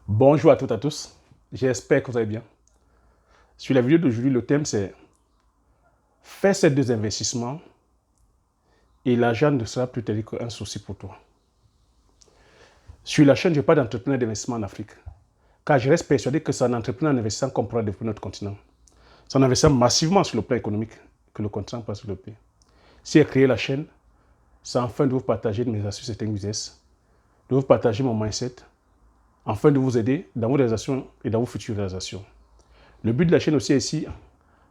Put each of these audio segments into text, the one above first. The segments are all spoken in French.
Bonjour à toutes et à tous, j'espère que vous allez bien. Sur la vidéo d'aujourd'hui, le thème c'est faire ces deux investissements et l'argent ne sera plus tel qu'un souci pour toi. Sur la chaîne, je parle d'entrepreneurs d'investissement en Afrique, car je reste persuadé que c'est en entrepreneur en investissant qu'on pourra développer notre continent. C'est en investissant massivement sur le plan économique que le continent peut se développer. Si j'ai créé la chaîne, c'est afin de vous partager de mes astuces et business, de vous partager mon mindset, afin de vous aider dans vos réalisations et dans vos futures réalisations. Le but de la chaîne aussi est ici,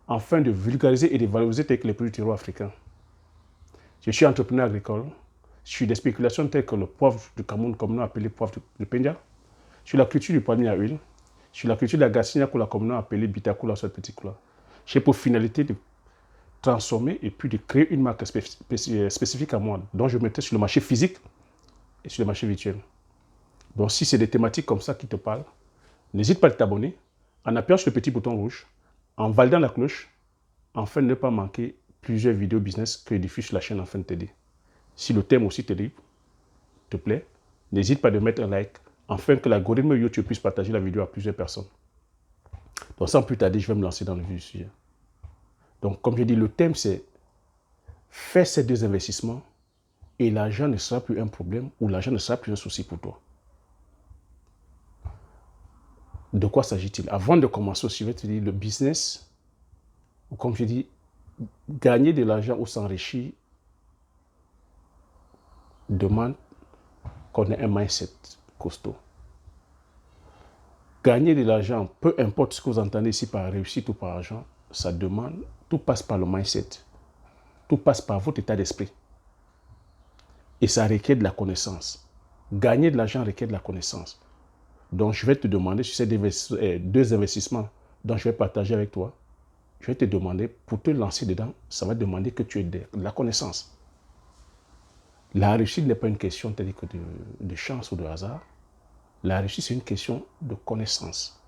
afin de vulgariser et de valoriser les produits terreaux africains. Je suis entrepreneur agricole. Je suis des spéculations telles que le poivre du Cameroun, comme nous appelé poivre de Pendia. Je suis la culture du palmier à huile. Je suis la culture de la Garcinia, comme nous appelé Bitakula sur le petit coula. J'ai pour finalité de transformer et puis de créer une marque spécifique à moi, dont je mettrai sur le marché physique et sur le marché virtuel. Donc si c'est des thématiques comme ça qui te parlent, n'hésite pas à t'abonner en appuyant sur le petit bouton rouge, en validant la cloche, afin de ne pas manquer plusieurs vidéos business que je diffuse sur la chaîne afin de t'aider. Si le thème aussi te plaît, n'hésite pas à mettre un like afin que l'algorithme YouTube puisse partager la vidéo à plusieurs personnes. Donc sans plus tarder, je vais me lancer dans le vif du sujet. Donc comme je dis, le thème c'est faire ces deux investissements et l'argent ne sera plus un problème ou l'argent ne sera plus un souci pour toi. De quoi s'agit-il? Avant de commencer aussi, je vais te dire le business, ou comme je dis, gagner de l'argent ou s'enrichir demande qu'on ait un mindset costaud. Gagner de l'argent, peu importe ce que vous entendez ici par réussite ou par argent, ça demande, tout passe par le mindset. Tout passe par votre état d'esprit. Et ça requiert de la connaissance. Gagner de l'argent requiert de la connaissance. Donc, je vais te demander sur ces deux investissements dont je vais partager avec toi, je vais te demander, pour te lancer dedans, ça va demander que tu aies de la connaissance. La réussite n'est pas une question de chance ou de hasard. La réussite, c'est une question de connaissance.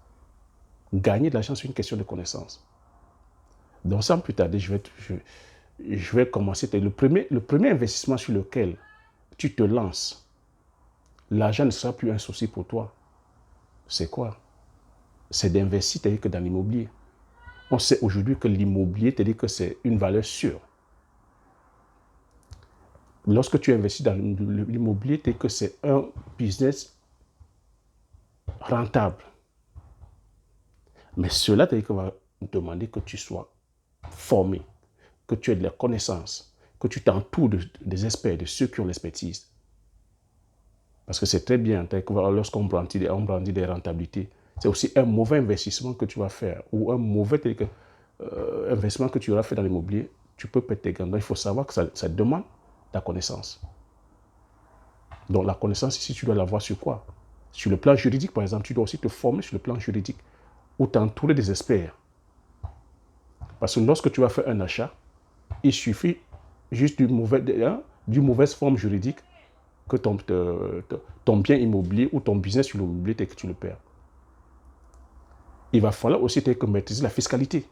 Gagner de l'argent, c'est une question de connaissance. Donc, sans plus tarder, je vais commencer. Le premier investissement sur lequel tu te lances, l'argent ne sera plus un souci pour toi. C'est quoi? C'est d'investir, c'est-à-dire que dans l'immobilier. On sait aujourd'hui que l'immobilier, c'est-à-dire que c'est une valeur sûre. Lorsque tu investis dans l'immobilier, c'est que c'est un business rentable. Mais cela, c'est-à-dire qu'on va demander que tu sois formé, que tu aies de la connaissance, que tu t'entoures des experts, de ceux qui ont l'expertise. Parce que c'est très bien, lorsqu'on brandit des rentabilités, c'est aussi un mauvais investissement que tu vas faire, ou un mauvais investissement que tu auras fait dans l'immobilier, tu peux perdre tes gains. Donc il faut savoir que ça demande ta connaissance. Donc la connaissance ici, tu dois l'avoir sur quoi? Sur le plan juridique, par exemple, tu dois aussi te former sur le plan juridique, ou t'entourer des experts. Parce que lorsque tu vas faire un achat, il suffit juste d'une mauvaise forme juridique que ton bien immobilier ou ton business sur l'immobilier, que tu le perds. Il va falloir aussi maîtriser la fiscalité.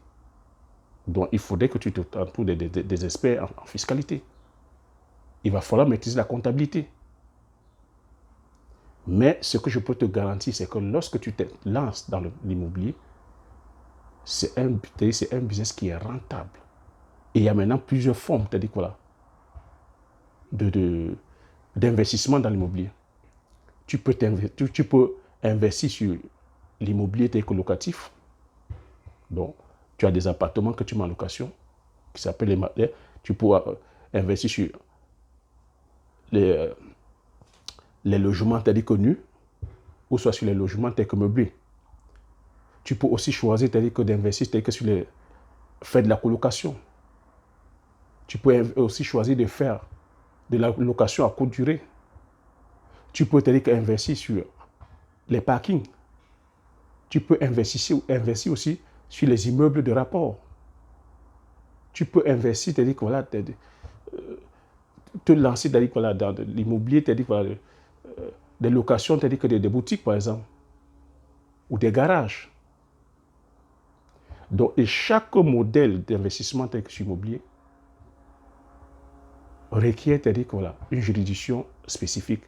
Donc, il faudrait que tu t'entoures des experts en fiscalité. Il va falloir maîtriser la comptabilité. Mais ce que je peux te garantir, c'est que lorsque tu te lances dans l'immobilier, c'est un business qui est rentable. Et il y a maintenant plusieurs formes, c'est-à-dire voilà, d'investissement dans l'immobilier. Tu peux investir sur l'immobilier locatif. Donc, tu as des appartements que tu mets en location, qui s'appellent les matelas. Tu peux investir sur les logements tels que nus, ou soit sur les logements tels que meublés. Tu peux aussi choisir d'investir sur faire de la colocation. Tu peux aussi choisir de faire de la location à courte durée. Tu peux investir sur les parkings. Tu peux investir aussi sur les immeubles de rapport. Tu peux investir, te lancer dans l'immobilier, des locations, des boutiques, par exemple, ou des garages. Donc, et chaque modèle d'investissement tel que sur l'immobilier requiert une juridiction spécifique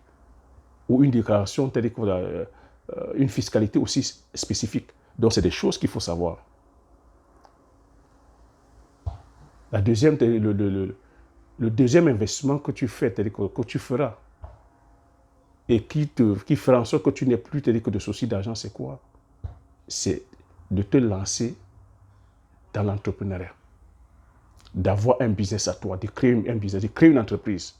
ou une déclaration une fiscalité aussi spécifique. Donc, c'est des choses qu'il faut savoir. La deuxième, le deuxième investissement que tu fais, que tu feras, et qui fera en sorte que tu n'aies plus que de soucis d'argent, c'est quoi? C'est de te lancer dans l'entrepreneuriat. D'avoir un business à toi, de créer un business, de créer une entreprise.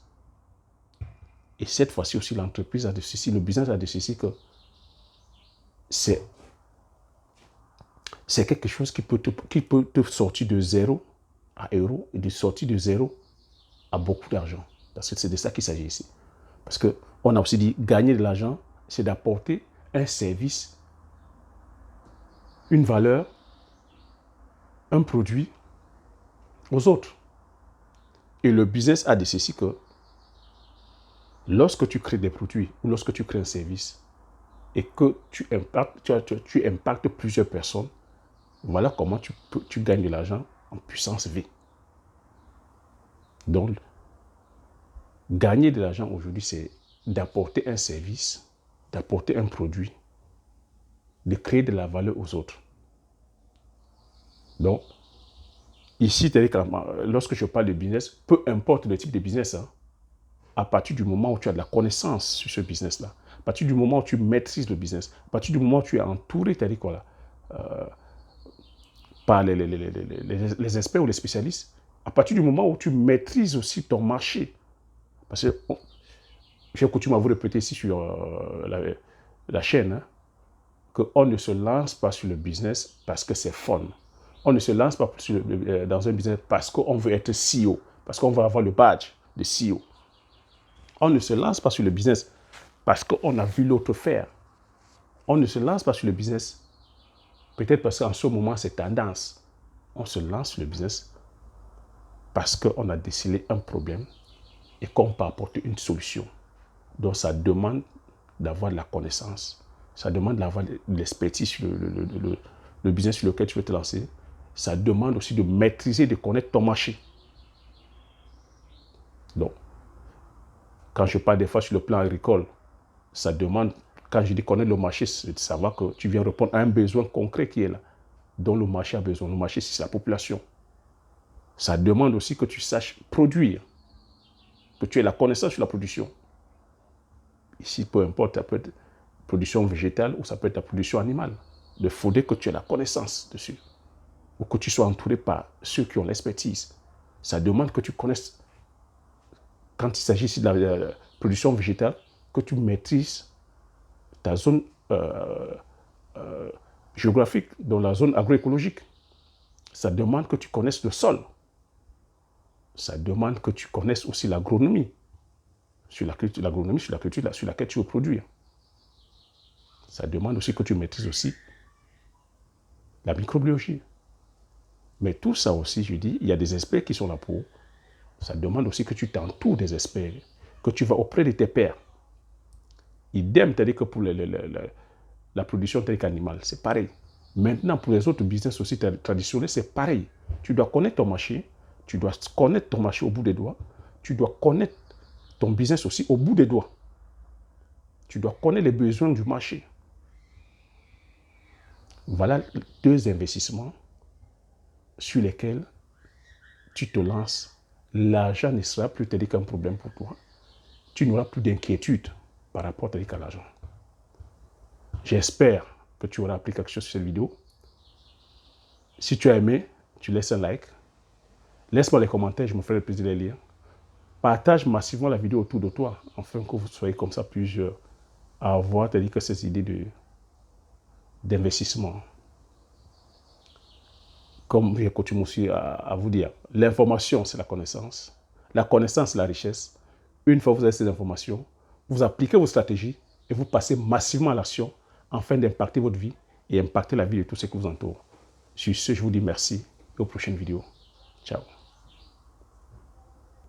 Et cette fois-ci aussi, l'entreprise a de ceci, le business a de ceci que c'est quelque chose qui peut te sortir de 0 à euro et de sortir de 0 à beaucoup d'argent. Parce que c'est de ça qu'il s'agit ici. Parce qu'on a aussi dit gagner de l'argent, c'est d'apporter un service, une valeur, un produit aux autres. Et le business a de ceci que lorsque tu crées des produits ou lorsque tu crées un service et que tu impactes plusieurs personnes, voilà comment tu gagnes de l'argent en puissance V. Donc, gagner de l'argent aujourd'hui, c'est d'apporter un service, d'apporter un produit, de créer de la valeur aux autres. Donc, ici, lorsque je parle de business, peu importe le type de business, hein, à partir du moment où tu as de la connaissance sur ce business-là, à partir du moment où tu maîtrises le business, à partir du moment où tu es entouré, par les experts ou les spécialistes, à partir du moment où tu maîtrises aussi ton marché, parce que j'ai coutume à vous répéter ici sur la chaîne, hein, qu'on ne se lance pas sur le business parce que c'est fun. On ne se lance pas dans un business parce qu'on veut être CEO, parce qu'on veut avoir le badge de CEO. On ne se lance pas sur le business parce qu'on a vu l'autre faire. On ne se lance pas sur le business peut-être parce qu'en ce moment c'est tendance. On se lance sur le business parce qu'on a décelé un problème et qu'on peut apporter une solution. Donc ça demande d'avoir de la connaissance. Ça demande d'avoir de l'expertise sur le business sur lequel tu veux te lancer. Ça demande aussi de maîtriser, de connaître ton marché. Donc, quand je parle des fois sur le plan agricole, ça demande, quand je dis connaître le marché, c'est de savoir que tu viens répondre à un besoin concret qui est là, dont le marché a besoin. Le marché, c'est la population. Ça demande aussi que tu saches produire, que tu aies la connaissance sur la production. Ici, peu importe, ça peut être production végétale ou ça peut être la production animale. Il faudrait que tu aies la connaissance dessus. Ou que tu sois entouré par ceux qui ont l'expertise. Ça demande que tu connaisses, quand il s'agit ici de la production végétale, que tu maîtrises ta zone géographique, dans la zone agroécologique. Ça demande que tu connaisses le sol. Ça demande que tu connaisses aussi l'agronomie, sur la culture sur laquelle tu veux produire. Ça demande aussi que tu maîtrises aussi la microbiologie. Mais tout ça aussi, je dis, il y a des experts qui sont là pour. Ça demande aussi que tu t'entoures des experts, que tu vas auprès de tes pairs. Idem, c'est-à-dire que pour la production animale, c'est pareil. Maintenant, pour les autres business aussi traditionnels, c'est pareil. Tu dois connaître ton marché, tu dois connaître ton marché au bout des doigts, tu dois connaître ton business aussi au bout des doigts. Tu dois connaître les besoins du marché. Voilà 2 investissements sur lesquels tu te lances. L'argent ne sera plus qu'un problème pour toi. Tu n'auras plus d'inquiétude par rapport à l'argent. J'espère que tu auras appris quelque chose sur cette vidéo. Si tu as aimé, tu laisses un like. Laisse-moi les commentaires, je me ferai le plaisir de les lire. Partage massivement la vidéo autour de toi, afin que vous soyez comme ça plusieurs à avoir que ces idées d'investissement. Comme je continue aussi à vous dire, l'information, c'est la connaissance. La connaissance, c'est la richesse. Une fois que vous avez ces informations, vous appliquez vos stratégies et vous passez massivement à l'action afin d'impacter votre vie et impacter la vie de tous ceux qui vous entourent. Sur ce, je vous dis merci et aux prochaines vidéos. Ciao.